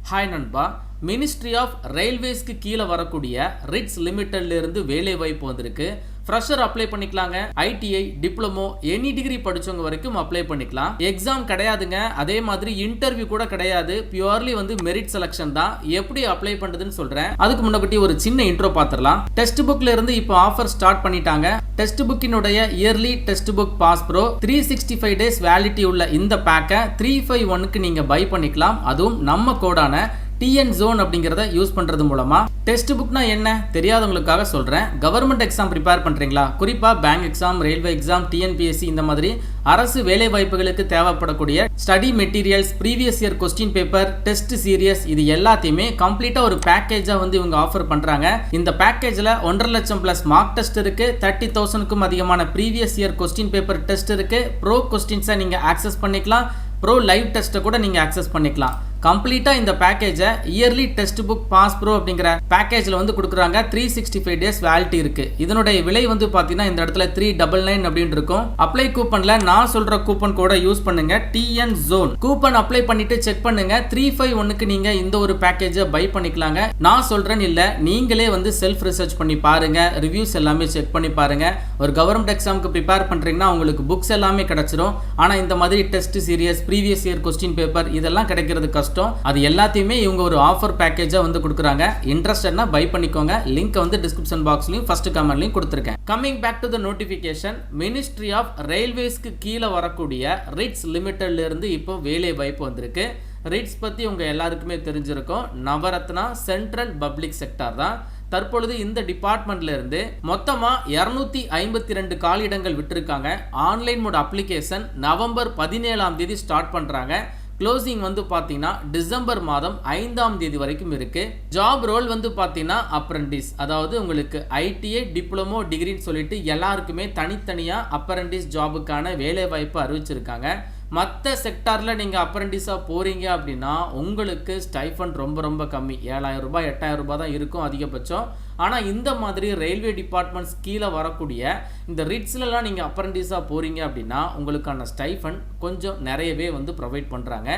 Hi நண்பா, ministry of ரயில்வேஸ்க்கு கீழே வரக்கூடிய ரிட்ஸ் லிமிட்டட்ல இருந்து வேலை வாய்ப்பு வந்திருக்கு. ஃப்ரெஷர் அப்ளை பண்ணிக்கலாங்க. ஐடிஐ, டிப்ளமோ, எனி டிகிரி படிச்சவங்க வரைக்கும் அப்ளை பண்ணிக்கலாம். எக்ஸாம் கிடையாதுங்க. அதே மாதிரி இன்டர்வியூ கூட கிடையாது. பியூர்லி மெரிட் செலக்ஷன் தான். எப்படி அப்ளை பண்றதுன்னு சொல்றேன். அதுக்கு முன்னாடி ஒரு சின்ன இன்ட்ரோ பார்த்துடலாம். டெஸ்ட் புக்ல இருந்து இப்போ ஆஃபர் ஸ்டார்ட் பண்ணிட்டாங்க. டெஸ்ட் புக்கினுடைய early test book pass pro 365 days validity உள்ள இந்த பேக்கை 351க்கு நீங்க பை பண்ணிக்கலாம். அதுவும் நம்ம கோடான TN Zone அப்படிங்கறத யூஸ் பண்றது மூலமா. டெஸ்ட் புக்னா என்ன தெரியாதவங்களுக்காக சொல்றேன். கவர்மெண்ட் எக்ஸாம் ப்ரிப்பேர் பண்றீங்களா, குறிப்பா bank exam, railway exam, TNPSC இந்த மாதிரி அரசு வேலை வாய்ப்புகளுக்கு தேவைப்படக்கூடிய study materials, previous year question paper, test serious, இது எல்லாத்தையுமே கம்ப்ளீட்டா ஒரு பேக்கேஜா இவங்க ஆஃபர் பண்றாங்க. இந்த பேக்கேஜ்ல 1.5 லட்சம் பிளஸ் மார்க் டெஸ்ட் இருக்கு. 30,000க்கும் அதிகமான previous year question paper test இருக்கு. ப்ரோ கொஸ்டின்ஸை நீங்க ஆக்சஸ் பண்ணிக்கலாம். ப்ரோ லைவ் டெஸ்ட்டை கூட நீங்க ஆக்சஸ் பண்ணிக்கலாம். கம்ப்ளீட்டா இந்த பேக்கேஜை early test book pass pro அப்படிங்கிற பேக்கேஜ்ல கொடுக்குறாங்க. 365 டேஸ் வேலிடிட்டி இருக்கு. இதனுடைய விலை பாத்தீங்கன்னா இந்த இடத்துல 399 அப்படின்னு இருக்கும். அப்ளை கூப்பன்ல நான் சொல்ற கூப்பன் கோட யூஸ் பண்ணுங்க. TN Zone கூப்பன் அப்ளை பண்ணிட்டு செக் பண்ணுங்க. 351க்கு நீங்க இந்த ஒரு பேக்கேஜை பை பண்ணிக்கலாங்க. நான் சொல்றேன்னு இல்ல, நீங்களே செல்ஃப் ரிசர்ச் பண்ணி பாருங்க. ரிவ்யூஸ் எல்லாமே செக் பண்ணி பாருங்க. ஒரு கவர்மெண்ட் எக்ஸாமுக்கு ப்ரிப்பேர் பண்றீங்கன்னா உங்களுக்கு புக்ஸ் எல்லாமே கிடைச்சிரும். ஆனா இந்த மாதிரி test serious, previous year question paper இதெல்லாம் கிடைக்கிறது கஷ்டம். அது எல்லாத்தையுமே இவங்க ஒரு ஆஃபர் பேக்கேஜா கொடுக்குறாங்க. இன்ட்ரஸ்டட்னா பை பண்ணிக்கோங்க. லிங்க் டிஸ்கிரிப்ஷன் பாக்ஸ்லயும் ஃபர்ஸ்ட் கமெண்ட்லயும் கொடுத்திருக்கேன். Coming back to the notification, ministry of ரயில்வேஸ்க்கு கீழே வரக்கூடிய ரிட்ஸ் லிமிட்டட்ல இருந்து இப்போ வேலை வாய்ப்பு வந்திருக்கு. ரிட்ஸ் பத்தி உங்க எல்லாருக்குமே தெரிஞ்சிருக்கும். நவரத்னா சென்ட்ரல் பப்ளிக் செக்டார் தான். தற்பொழுது இந்த டிபார்ட்மெண்ட்ல இருந்து மொத்தமா 252 காலியிடங்கள் விட்டிருக்காங்க. ஆன்லைன் மோட் அப்ளிகேஷன் நவம்பர் 17ஆம் தேதி ஸ்டார்ட் பண்றாங்க. க்ளோசிங் பாத்தீங்கன்னா டிசம்பர் மாதம் 5ஆம் தேதி வரைக்கும் இருக்கு. ஜாப் ரோல் பாத்தீங்கன்னா அப்ரண்டிஸ், அதாவது உங்களுக்கு ஐடிஐ, டிப்ளமோ, டிகிரின்னு சொல்லிட்டு எல்லாருக்குமே தனித்தனியா அப்ரண்டிஸ் ஜாபுக்கான வேலை வாய்ப்பு அறிவிச்சிருக்காங்க. மற்ற செக்டார்ல நீங்க அப்ரண்டிஸா போறீங்க அப்படின்னா உங்களுக்கு ஸ்டைஃபண்ட் ரொம்ப ரொம்ப கம்மி. 7,000 ரூபாய் 8,000 ரூபாய் தான் இருக்கும் அதிகபட்சம். ஆனா இந்த மாதிரி ரயில்வே டிபார்ட்மெண்ட்ஸ் கீழே வரக்கூடிய இந்த ரிட்ஸ்லாம் நீங்க அப்ரண்டிஸா போறீங்க அப்படின்னா உங்களுக்கான ஸ்டைஃபண்ட் கொஞ்சம் நிறையவே ப்ரொவைட் பண்றாங்க.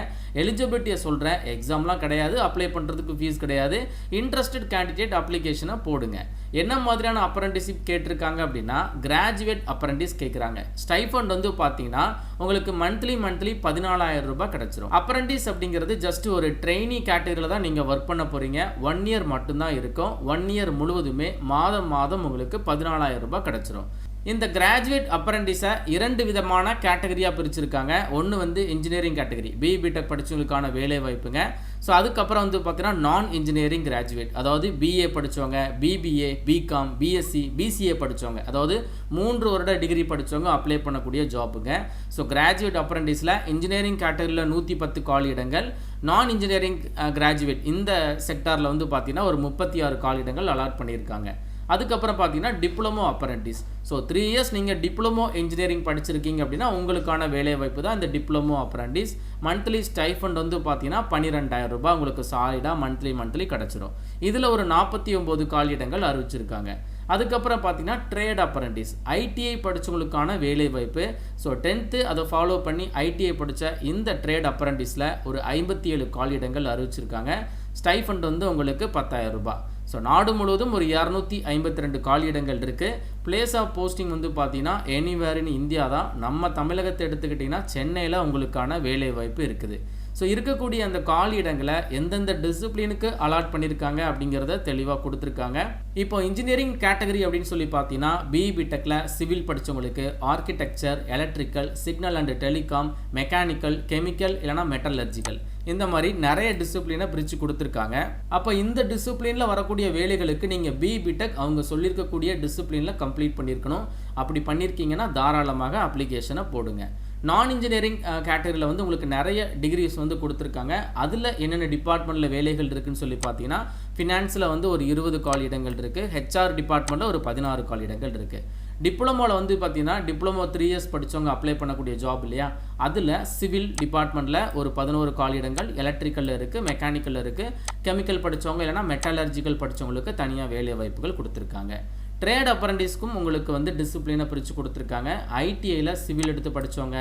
எலிஜிபிலிட்டியை சொல்றேன், எக்ஸாம்லாம் கிடையாது, அப்ளை பண்றதுக்கு ஃபீஸ் கிடையாது. இன்ட்ரெஸ்டட் கேண்டிடேட் அப்ளிகேஷனை போடுங்க. என்ன மாதிரியான அப்ரண்டிஸ்ஷிப் கேட்டிருக்காங்க அப்படின்னா கிராஜுவேட் அப்ரண்டிஸ் கேட்குறாங்க. ஸ்டைஃபண்ட் பார்த்தீங்கன்னா உங்களுக்கு மந்த்லி 14,000 ரூபாய் கிடைச்சிரும். அப்ரண்டிஸ் அப்படிங்கிறது ஜஸ்ட் ஒரு ட்ரெயினி கேட்டகரியில் தான் நீங்க ஒர்க் பண்ண போறீங்க. 1 இயர் மட்டும்தான் இருக்கும். 1 இயர் முழுவதுமே மாதம் உங்களுக்கு 14,000 ரூபாய் கிடைச்சிரும். இந்த கிராஜுவேட் அப்ரண்டிஸை 2 விதமான கேட்டகரியா பிரிச்சிருக்காங்க. ஒன்று இன்ஜினியரிங் கேட்டகரி, BBTech படிச்சவங்களுக்கான வேலை வாய்ப்புங்க. ஸோ அதுக்கப்புறம் பார்த்தீங்கன்னா நான் இன்ஜினியரிங் கிராஜுவேட், அதாவது BA படித்தவங்க, BBA, BCom, BSc, BCA படித்தவங்க, அதாவது 3 வருட டிகிரி படித்தவங்க அப்ளை பண்ணக்கூடிய ஜாப்புங்க. ஸோ கிராஜுவேட் அப்ரண்டிஸில் இன்ஜினியரிங் கேட்டகரியில் 110 காலியிடங்கள், நான் இன்ஜினியரிங் கிராஜுவேட் இந்த செக்டாரில் பார்த்தீங்கன்னா ஒரு 36 காலியிடங்கள் அலாட் பண்ணியிருக்காங்க. அதுக்கப்புறம் பார்த்தீங்கன்னா டிப்ளமோ அப்ரண்டிஸ். ஸோ 3 இயர்ஸ் நீங்கள் டிப்ளமோ இன்ஜினியரிங் படிச்சிருக்கீங்க அப்படின்னா உங்களுக்கான வேலை வாய்ப்பு தான் இந்த டிப்ளமோ அப்ரண்டிஸ். மந்த்லி ஸ்டைஃபண்ட் பார்த்தீங்கன்னா 12,000 ரூபாய் உங்களுக்கு சாலிடாக மந்த்லி கிடச்சிரும். இதில் ஒரு 49 காலியிடங்கள் அறிவிச்சிருக்காங்க. அதுக்கப்புறம் பார்த்தீங்கன்னா ட்ரேட் அப்ரண்டிஸ், ஐடிஐ படித்தவங்களுக்கான வேலை வாய்ப்பு. ஸோ 10th அதை ஃபாலோ பண்ணி ஐடிஐ படித்த இந்த ட்ரேட் அப்ரண்டிஸில் ஒரு 57 காலியிடங்கள் அறிவிச்சிருக்காங்க. ஸ்டைஃபண்ட் உங்களுக்கு 10,000 ரூபாய். ஸோ நாடு முழுவதும் ஒரு 252 காலியிடங்கள் இருக்கு. பிளேஸ் ஆஃப் போஸ்டிங் பார்த்தீங்கன்னா எனிவேர் இன் இந்தியா தான். நம்ம தமிழகத்தை எடுத்துக்கிட்டிங்கன்னா சென்னையில் உங்களுக்கான வேலை வாய்ப்பு இருக்குது. ஸோ இருக்கக்கூடிய அந்த காலியிடங்களை எந்தெந்த டிசிப்ளினுக்கு அலாட் பண்ணியிருக்காங்க அப்படிங்கிறத தெளிவாக கொடுத்துருக்காங்க. இப்போ இன்ஜினியரிங் கேட்டகரி அப்படின்னு சொல்லி பார்த்தீங்கன்னா BBTechல சிவில் படித்தவங்களுக்கு architecture, electrical, signal and telecom, mechanical, chemical இல்லைனா மெட்டலர்ஜிக்கல், இந்த மாதிரி நிறைய டிசிப்ளினை பிரித்து கொடுத்துருக்காங்க. அப்போ இந்த டிசிப்ளினில் வரக்கூடிய வேலைகளுக்கு நீங்கள் BBTech அவங்க சொல்லியிருக்கக்கூடிய டிசிப்ளினில் கம்ப்ளீட் பண்ணியிருக்கணும். அப்படி பண்ணியிருக்கீங்கன்னா தாராளமாக அப்ளிகேஷனை போடுங்க. நான் இன்ஜினியரிங் கேட்டகரியில் உங்களுக்கு நிறைய டிகிரிஸ் கொடுத்துருக்காங்க. அதில் என்னென்ன டிபார்ட்மெண்ட்டில் வேலைகள் இருக்குன்னு சொல்லி பார்த்தீங்கன்னா ஃபினான்ஸில் ஒரு 20 காலியிடங்கள் இருக்குது. HR டிபார்ட்மெண்ட்டில் ஒரு 16 காலியிடங்கள் இருக்குது. டிப்ளமோவில் பார்த்தீங்கன்னா டிப்ளமோ 3 இயர்ஸ் படித்தவங்க அப்ளை பண்ணக்கூடிய ஜாப் இல்லையா, அதில் சிவில் டிபார்ட்மெண்ட்டில் ஒரு 11 காலியிடங்கள், எலக்ட்ரிக்கலில் இருக்குது, மெக்கானிக்கலில் இருக்குது, கெமிக்கல் படித்தவங்க இல்லைனா மெட்டலர்ஜிக்கல் படித்தவங்களுக்கு தனியாக வேலை வாய்ப்புகள் கொடுத்துருக்காங்க. ட்ரேட் அப்ரண்டிஸ்க்கும் உங்களுக்கு வந்து டிசிப்ளினை பிரித்து கொடுத்துருக்காங்க. ஐடிஐயில் சிவில் எடுத்து படித்தவங்க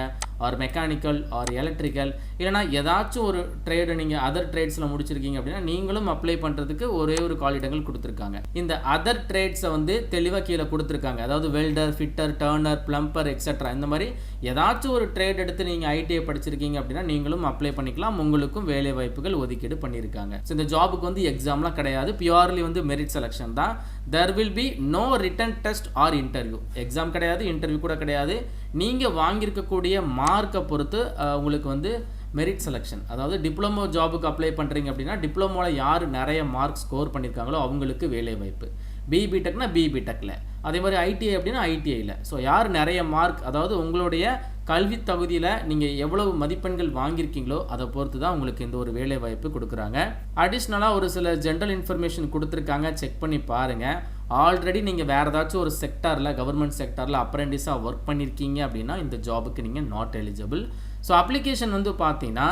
ஆர் மெக்கானிக்கல் ஆர் எலக்ட்ரிக்கல் இல்லைனா ஏதாச்சும் ஒரு ட்ரேடு நீங்கள் அதர் ட்ரேட்ஸில் முடிச்சிருக்கீங்க அப்படின்னா நீங்களும் அப்ளை பண்ணுறதுக்கு ஒரே ஒரு காலிடங்கள் கொடுத்துருக்காங்க. இந்த அதர் ட்ரேட்ஸை வந்து தெளிவாக கீழே கொடுத்துருக்காங்க. அதாவது welder, fitter, turner, plumber etcetera இந்த மாதிரி ஏதாச்சும் ஒரு ட்ரேட் எடுத்து நீங்கள் ஐடிஐ படிச்சிருக்கீங்க அப்படின்னா நீங்களும் அப்ளை பண்ணிக்கலாம். உங்களுக்கும் வேலை வாய்ப்புகள் ஒதுக்கீடு பண்ணியிருக்காங்க. ஸோ இந்த ஜாபுக்கு வந்து எக்ஸாம்லாம் கிடையாது, பியூர்லி வந்து மெரிட் செலெக்ஷன் தான். there will be no written test or interview. Exam கிடையாது, இன்டர்வியூ கூட கிடையாது. நீங்கள் வாங்கியிருக்கக்கூடிய மார்க்கை பொறுத்து உங்களுக்கு வந்து மெரிட் செலெக்ஷன். அதாவது டிப்ளமோ ஜாபுக்கு அப்ளை பண்ணுறீங்க அப்படின்னா டிப்ளமோவில் யார் நிறைய மார்க் ஸ்கோர் பண்ணியிருக்காங்களோ அவங்களுக்கு வேலை வாய்ப்பு. பிபிடெக்னா பிபிடெக்கில், அதே மாதிரி ஐடிஐ அப்படின்னா ஐடிஐயில். ஸோ யார் நிறைய மார்க், அதாவது உங்களுடைய கல்வி தகுதியில் நீங்கள் எவ்வளவு மதிப்பெண்கள் வாங்கியிருக்கீங்களோ அதை பொறுத்து தான் உங்களுக்கு இந்த ஒரு வேலை வாய்ப்பு கொடுக்குறாங்க. அடிஷ்னலாக ஒரு சில ஜென்ரல் இன்ஃபர்மேஷன் கொடுத்துருக்காங்க, செக் பண்ணி பாருங்கள். ஆல்ரெடி நீங்கள் வேறு ஏதாச்சும் ஒரு செக்டாரில், கவர்மெண்ட் செக்டாரில் அப்ரெண்டிஸாக ஒர்க் பண்ணியிருக்கீங்க அப்படின்னா இந்த ஜாபுக்கு நீங்கள் நாட் எலிஜிபிள். ஸோ அப்ளிகேஷன் வந்து பார்த்தீங்கன்னா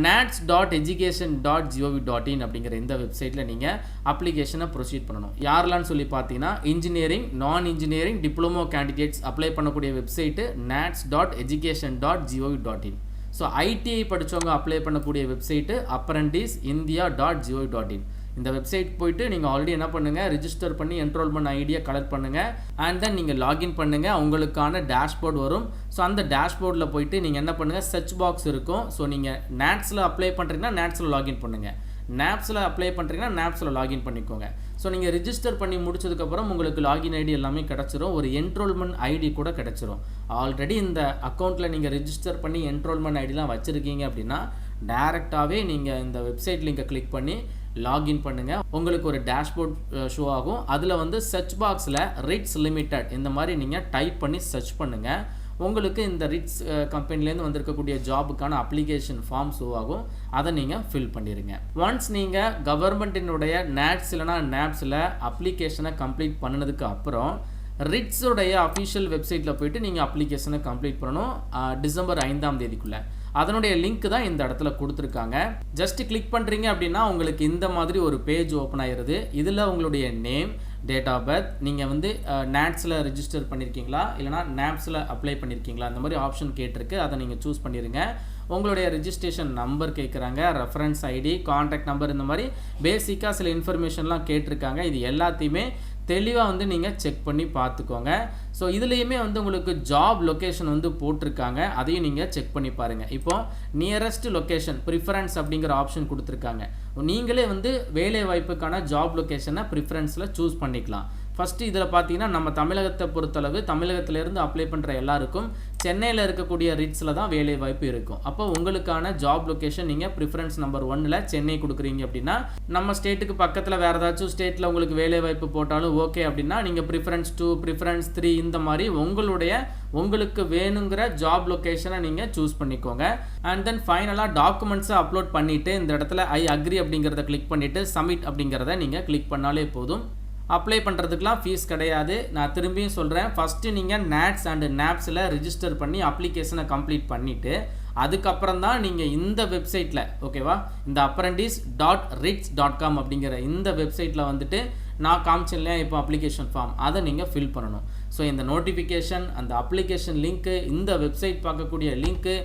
nats.education.gov.in அப்படிங்கிற இந்த வெப்சைட்டில் நீங்கள் அப்ளிகேஷனை ப்ரொசீட் பண்ணணும். யாரெல்லாம் சொல்லி பார்த்தீங்கன்னா இன்ஜினியரிங், நான் இன்ஜினியரிங், டிப்ளமோ கேண்டிடேட்ஸ் அப்ளை பண்ணக்கூடிய வெப்சைட்டு nats.education.gov.in. ஸோ ஐடிஐ படித்தவங்க அப்ளை பண்ணக்கூடிய வெப்சைட்டு apprentice.india.gov.in. இந்த வெப்சைட் போயிட்டு நீங்கள் ஆல்ரெடி என்ன பண்ணுங்கள், ரிஜிஸ்டர் பண்ணி என்ரோல்மெண்ட் ஐடியா கலெக்ட் பண்ணுங்கள். அண்ட் தென் நீங்கள் லாகின் பண்ணுங்கள், உங்களுக்கான டேஷ்போர்ட் வரும். ஸோ அந்த டேஷ்போர்டில் போயிட்டு நீங்கள் என்ன பண்ணுங்கள், சர்ச் பாக்ஸ் இருக்கும். ஸோ நீங்கள் நேட்ஸில் அப்ளை பண்ணுறீங்கன்னா நேட்ஸில் லாகின் பண்ணுங்கள், நாப்ஸில் அப்ளை பண்ணுறீங்கன்னா நாப்ஸில் லாகின் பண்ணிக்கோங்க. ஸோ நீங்கள் ரிஜிஸ்டர் பண்ணி முடிச்சதுக்கப்புறம் உங்களுக்கு லாகின் ஐடி எல்லாமே கிடச்சிரும், ஒரு என்ரோல்மெண்ட் ஐடி கூட கிடச்சிரும். ஆல்ரெடி இந்த அக்கௌண்ட்டில் நீங்கள் ரிஜிஸ்டர் பண்ணி என்ரோல்மெண்ட் ஐடிலாம் வச்சுருக்கீங்க அப்படின்னா டேரெக்டாகவே நீங்கள் இந்த வெப்சைட் லிங்கை கிளிக் பண்ணி லாகின் பண்ணுங்கள். உங்களுக்கு ஒரு டேஷ்போர்ட் ஷோ ஆகும். அதில் வந்து சர்ச் பாக்ஸில் ரிட்ஸ் லிமிடெட் இந்த மாதிரி நீங்கள் டைப் பண்ணி சர்ச் பண்ணுங்கள். உங்களுக்கு இந்த ரிட்ஸ் கம்பெனிலேருந்து வந்திருக்கக்கூடிய ஜாபுக்கான அப்ளிகேஷன் ஃபார்ம் ஷோ ஆகும், அதை நீங்கள் ஃபில் பண்ணிடுங்க. ஒன்ஸ் நீங்கள் கவர்மெண்ட்டினுடைய நேட்ஸ் இல்லைனா நாப்ஸில் அப்ளிகேஷனை கம்ப்ளீட் பண்ணினதுக்கு அப்புறம் ரிட்ஸுடைய அஃபிஷியல் வெப்சைட்டில் போய்ட்டு நீங்கள் அப்ளிகேஷனை கம்ப்ளீட் பண்ணணும் டிசம்பர் 5ஆம் தேதிக்குள்ளே. அதனுடைய லிங்க் தான் இந்த இடத்துல கொடுத்துருக்காங்க. ஜஸ்ட் கிளிக் பண்ணுறீங்க அப்படின்னா உங்களுக்கு இந்த மாதிரி ஒரு பேஜ் ஓப்பன் ஆகிடுது. இதில் உங்களுடைய நேம், டேட் ஆஃப் பர்த், நீங்கள் வந்து நாட்ஸில் ரிஜிஸ்டர் பண்ணியிருக்கீங்களா இல்லைனா நாப்ஸில் அப்ளை பண்ணியிருக்கீங்களா, அந்த மாதிரி ஆப்ஷன் கேட்டிருக்கு. அதை நீங்கள் சூஸ் பண்ணிடுங்க. உங்களுடைய ரிஜிஸ்ட்ரேஷன் நம்பர் கேட்குறாங்க, ரெஃபரன்ஸ் ஐடி, கான்டாக்ட் நம்பர், இந்த மாதிரி பேசிக்காக சில இன்ஃபர்மேஷன்லாம் கேட்டிருக்காங்க. இது எல்லாத்தையுமே தெளிவாக வந்து நீங்கள் செக் பண்ணி பார்த்துக்கோங்க. ஸோ இதுலேயுமே வந்து உங்களுக்கு ஜாப் லொக்கேஷன் வந்து போட்டிருக்காங்க, அதையும் நீங்கள் செக் பண்ணி பாருங்கள். இப்போது நியரஸ்ட் லொக்கேஷன் ப்ரிஃபரன்ஸ் அப்படிங்கிற ஆப்ஷன் கொடுத்துருக்காங்க. நீங்களே வந்து வேலை வாய்ப்புக்கான ஜாப் லொக்கேஷனை ப்ரிஃபரன்ஸில் சூஸ் பண்ணிக்கலாம். ஃபஸ்ட்டு இதில் பார்த்தீங்கன்னா நம்ம தமிழகத்தை பொறுத்தளவு தமிழகத்திலேருந்து அப்ளை பண்ணுற எல்லாருக்கும் சென்னையில் இருக்கக்கூடிய ரிட்ஸில் தான் வேலை வாய்ப்பு இருக்கும். அப்போ உங்களுக்கான ஜாப் லொக்கேஷன் நீங்கள் ப்ரிஃபரன்ஸ் நம்பர் 1ல் சென்னை கொடுக்குறீங்க அப்படின்னா நம்ம ஸ்டேட்டுக்கு பக்கத்தில் வேறு ஏதாச்சும் ஸ்டேட்டில் உங்களுக்கு வேலை வாய்ப்பு போட்டாலும் ஓகே அப்படின்னா நீங்கள் ப்ரிஃபரன்ஸ் 2, ப்ரிஃபரன்ஸ் 3 இந்த மாதிரி உங்களுக்கு வேணுங்கிற ஜாப் லொக்கேஷனை நீங்கள் சூஸ் பண்ணிக்கோங்க. அண்ட் தென் ஃபைனலாக டாக்குமெண்ட்ஸை அப்லோட் பண்ணிவிட்டு இந்த இடத்துல ஐ அக்ரி அப்படிங்கிறத கிளிக் பண்ணிவிட்டு சப்மிட் அப்படிங்கிறத நீங்கள் கிளிக் பண்ணாலே போதும். அப்ளை பண்ணுறதுக்கெலாம் ஃபீஸ் கிடையாது. நான் திரும்பியும் சொல்கிறேன், ஃபஸ்ட்டு நீங்கள் நாட்ஸ் அண்டு நாப்ஸில் ரிஜிஸ்டர் பண்ணி அப்ளிகேஷனை கம்ப்ளீட் பண்ணிவிட்டு அதுக்கப்புறம் தான் நீங்கள் இந்த வெப்சைட்டில், ஓகேவா, இந்த apprentice.rits.com அப்படிங்கிற இந்த வெப்சைட்டில் வந்துட்டு நான் காமிச்சேன் இல்லையா இப்போ அப்ளிகேஷன் ஃபார்ம், அதை நீங்கள் ஃபில் பண்ணணும். ஸோ இந்த நோட்டிஃபிகேஷன், அந்த அப்ளிகேஷன் லிங்க்கு, இந்த வெப்சைட் பார்க்கக்கூடிய லிங்க்கு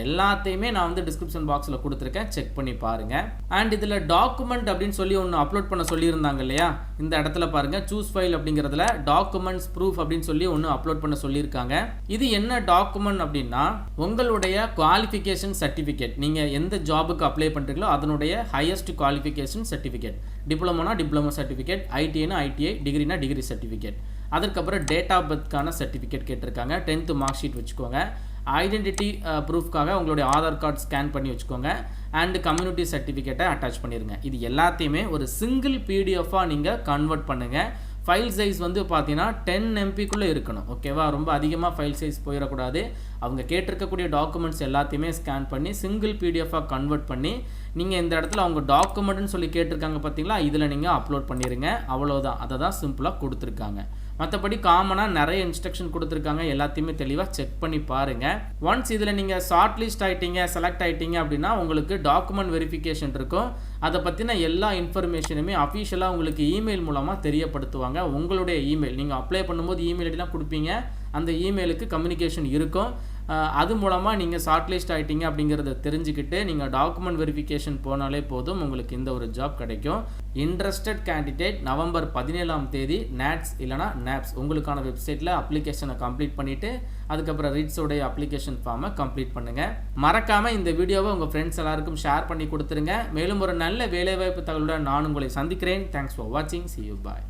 எல்லாத்தையுமே நான் வந்து டிஸ்கிரிப்ஷன் பாக்ஸில் கொடுத்துருக்கேன், செக் பண்ணி பாருங்கள். அண்ட் இதில் டாக்குமெண்ட் அப்படின்னு சொல்லி ஒன்று அப்லோட் பண்ண சொல்லியிருந்தாங்க இல்லையா, இந்த இடத்துல பாருங்கள், சூஸ் ஃபைல் அப்படிங்கிறதுல டாக்குமெண்ட்ஸ் ப்ரூஃப் அப்படின்னு சொல்லி ஒன்று அப்லோட் பண்ண சொல்லியிருக்காங்க. இது என்ன டாக்குமெண்ட் அப்படின்னா உங்களுடைய குவாலிஃபிகேஷன் சர்டிஃபிகேட், நீங்கள் எந்த ஜாபுக்கு அப்ளை பண்ணுறீங்களோ அதனுடைய ஹையஸ்ட் குவாலிஃபிகேஷன் சர்டிஃபிகேட். டிப்ளமோனா டிப்ளமோ சர்டிஃபிகேட், ஐடிஐனா ஐடிஐ, டிகிரினா டிகிரி சர்டிஃபிகேட். அதுக்கப்புறம் டேட் ஆஃப் பர்த்க்கான சர்டிஃபிகேட் கேட்டிருக்காங்க. 10th மார்க் ஷீட் வச்சுக்கோங்க. ஐடென்டிட்டி ப்ரூஃப்காக உங்களுடைய ஆதார் கார்டு ஸ்கேன் பண்ணி வச்சுக்கோங்க. அண்ட் கம்யூனிட்டி சர்டிஃபிகேட்டை அட்டாச் பண்ணிடுங்க. இது எல்லாத்தையுமே ஒரு சிங்கிள் பிடிஎஃபாக நீங்கள் கன்வெர்ட் பண்ணுங்கள். ஃபைல் சைஸ் வந்து பார்த்தீங்கன்னா 10 MBக்குள்ளே இருக்கணும், ஓகேவா. ரொம்ப அதிகமாக ஃபைல் சைஸ் போயிடக்கூடாது. அவங்க கேட்டிருக்கக்கூடிய டாக்குமெண்ட்ஸ் எல்லாத்தையுமே ஸ்கேன் பண்ணி சிங்கிள் பிடிஎஃபாக கன்வெர்ட் பண்ணி நீங்கள் இந்த இடத்துல அவங்க டாக்குமெண்ட்னு சொல்லி கேட்டிருக்காங்க பார்த்தீங்களா, இதில் நீங்கள் அப்லோட் பண்ணிடுங்க. அவ்வளோதான், அதை தான் சிம்பிளாக கொடுத்துருக்காங்க. மற்றபடி காமனாக நிறைய இன்ஸ்ட்ரக்ஷன் கொடுத்துருக்காங்க, எல்லாத்தையுமே தெளிவாக செக் பண்ணி பாருங்கள். ஒன்ஸ் இதில் நீங்கள் ஷார்ட் லிஸ்ட் ஆகிட்டீங்க, செலக்ட் ஆகிட்டீங்க அப்படின்னா உங்களுக்கு டாக்குமெண்ட் வெரிஃபிகேஷன் இருக்கும். அதை பற்றின எல்லா இன்ஃபர்மேஷனுமே அஃபிஷியலாக உங்களுக்கு இமெயில் மூலமாக தெரியப்படுத்துவாங்க. உங்களுடைய இமெயில் நீங்கள் அப்ளை பண்ணும்போது இமெயில் ஐடிலாம் கொடுப்பீங்க, அந்த இமெயிலுக்கு கம்யூனிகேஷன் இருக்கும். அது மூலமாக நீங்கள் ஷார்ட் லிஸ்ட் ஆகிட்டீங்க அப்படிங்கிறத தெரிஞ்சுக்கிட்டு நீங்கள் டாக்குமெண்ட் வெரிஃபிகேஷன் போனாலே போதும், உங்களுக்கு இந்த ஒரு ஜாப் கிடைக்கும். இன்ட்ரெஸ்டட் கேண்டிடேட் நவம்பர் 17ஆம் தேதி NATS இல்லைனா NAPS உங்களுக்கான வெப்சைட்டில் அப்ளிகேஷனை கம்ப்ளீட் பண்ணிவிட்டு அதுக்கப்புறம் ரிட்ஸோடைய அப்ளிகேஷன் ஃபார்மை கம்ப்ளீட் பண்ணுங்கள். மறக்காமல் இந்த வீடியோவை உங்கள் ஃப்ரெண்ட்ஸ் எல்லாருக்கும் ஷேர் பண்ணி கொடுத்துருங்க. மேலும் ஒரு நல்ல வேலைவாய்ப்பு தகவலுடன் நான் உங்களை சந்திக்கிறேன். தேங்க்ஸ் ஃபார் வாட்சிங். See you. Bye.